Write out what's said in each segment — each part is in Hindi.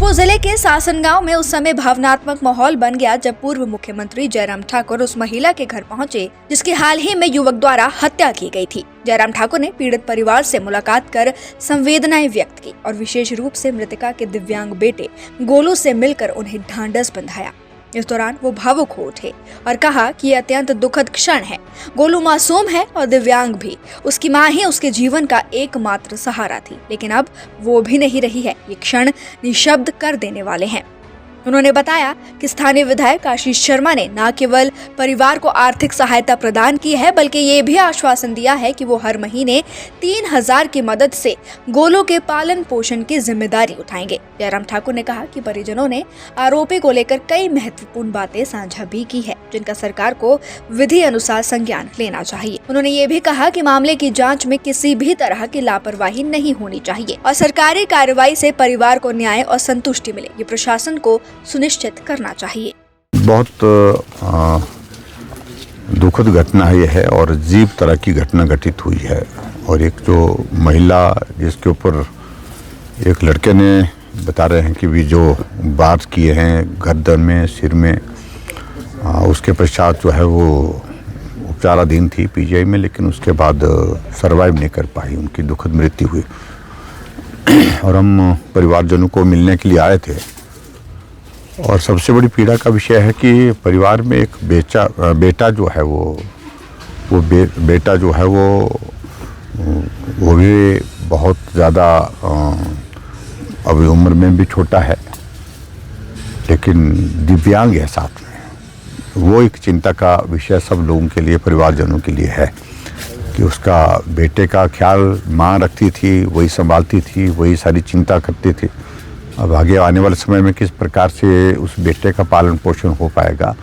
श्योपुर जिले के सासनगांव में उस समय भावनात्मक माहौल बन गया जब पूर्व मुख्यमंत्री जयराम ठाकुर उस महिला के घर पहुंचे जिसकी हाल ही में युवक द्वारा हत्या की गई थी। जयराम ठाकुर ने पीड़ित परिवार से मुलाकात कर संवेदनाएं व्यक्त की और विशेष रूप से मृतका के दिव्यांग बेटे गोलू से मिलकर उन्हें ढांढस बंधाया। इस दौरान वो भावुक हो उठे और कहा कि यह अत्यंत दुखद क्षण है। गोलू मासूम है और दिव्यांग भी। उसकी मां ही उसके जीवन का एकमात्र सहारा थी, लेकिन अब वो भी नहीं रही है। ये क्षण निशब्द कर देने वाले हैं। उन्होंने बताया कि स्थानीय विधायक आशीष शर्मा ने न केवल परिवार को आर्थिक सहायता प्रदान की है, बल्कि ये भी आश्वासन दिया है कि वो हर महीने 3000 की मदद से गोलू के पालन पोषण की जिम्मेदारी उठाएंगे। जयराम ठाकुर ने कहा कि परिजनों ने आरोपी को लेकर कई महत्वपूर्ण बातें साझा भी की है, जिनका सरकार को विधि अनुसार संज्ञान लेना चाहिए। उन्होंने ये भी कहा कि मामले की जाँच में किसी भी तरह की लापरवाही नहीं होनी चाहिए और सरकारी कार्रवाई से परिवार को न्याय और संतुष्टि मिले, ये प्रशासन को सुनिश्चित करना चाहिए। बहुत दुखद घटना ये है और अजीब तरह की घटना घटित हुई है। और एक जो महिला जिसके ऊपर एक लड़के ने बता रहे हैं कि भी जो बात किए हैं गर्दन में, सिर में, उसके पश्चात जो है वो उपचाराधीन थी पीजीआई में, लेकिन उसके बाद सर्वाइव नहीं कर पाई, उनकी दुखद मृत्यु हुई। और हम परिवारजनों को मिलने के लिए आए थे और सबसे बड़ी पीड़ा का विषय है कि परिवार में एक बेटा जो है बेटा जो है वो भी बहुत ज़्यादा अभी उम्र में भी छोटा है, लेकिन दिव्यांग है साथ में। वो एक चिंता का विषय सब लोगों के लिए, परिवारजनों के लिए है कि उसका बेटे का ख्याल माँ रखती थी, वही संभालती थी, वही सारी चिंता करती थी। अब आगे आने वाले समय में किस प्रकार से उस बेटे का पालन पोषण हो पाएगा,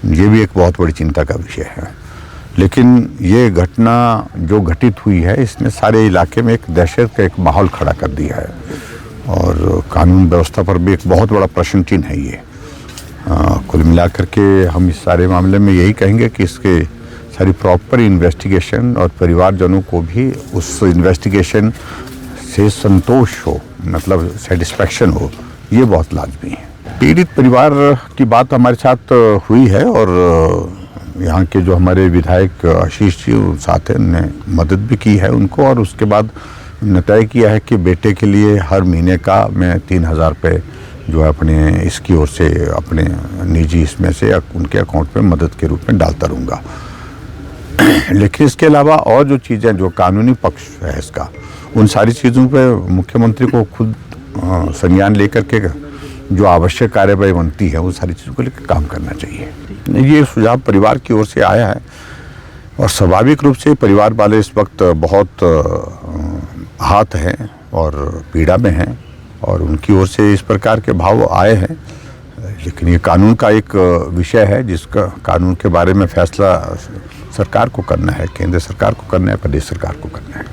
ये भी एक बहुत बड़ी चिंता का विषय है। लेकिन ये घटना जो घटित हुई है, इसने सारे इलाके में एक दहशत का एक माहौल खड़ा कर दिया है और कानून व्यवस्था पर भी एक बहुत बड़ा प्रश्न चिन्ह है ये। कुल मिलाकर के हम इस सारे मामले में यही कहेंगे कि इसके सारी प्रॉपर इन्वेस्टिगेशन और परिवारजनों को भी उस इन्वेस्टिगेशन से संतोष हो, मतलब सेटिस्फैक्शन हो, ये बहुत लाजमी है। पीड़ित परिवार की बात हमारे साथ हुई है और यहाँ के जो हमारे विधायक आशीष जी साथ हैं, उन्होंने मदद भी की है उनको। और उसके बाद उन्होंने तय किया है कि बेटे के लिए हर महीने का मैं 3000 रुपये जो है अपने इसकी ओर से अपने निजी इसमें से उनके अकाउंट में मदद के रूप में डालता रहूँगा। लेकिन इसके अलावा और जो चीज़ें, जो कानूनी पक्ष है इसका, उन सारी चीज़ों पे मुख्यमंत्री को खुद संज्ञान लेकर के जो आवश्यक कार्यवाही बनती है, वो सारी चीज़ों को लेकर काम करना चाहिए। ये सुझाव परिवार की ओर से आया है और स्वाभाविक रूप से परिवार वाले इस वक्त बहुत आहत हैं और पीड़ा में हैं और उनकी ओर से इस प्रकार के भाव आए हैं। लेकिन ये कानून का एक विषय है जिसका कानून के बारे में फैसला सरकार को करना है, केंद्र सरकार को करना है, प्रदेश सरकार को करना है।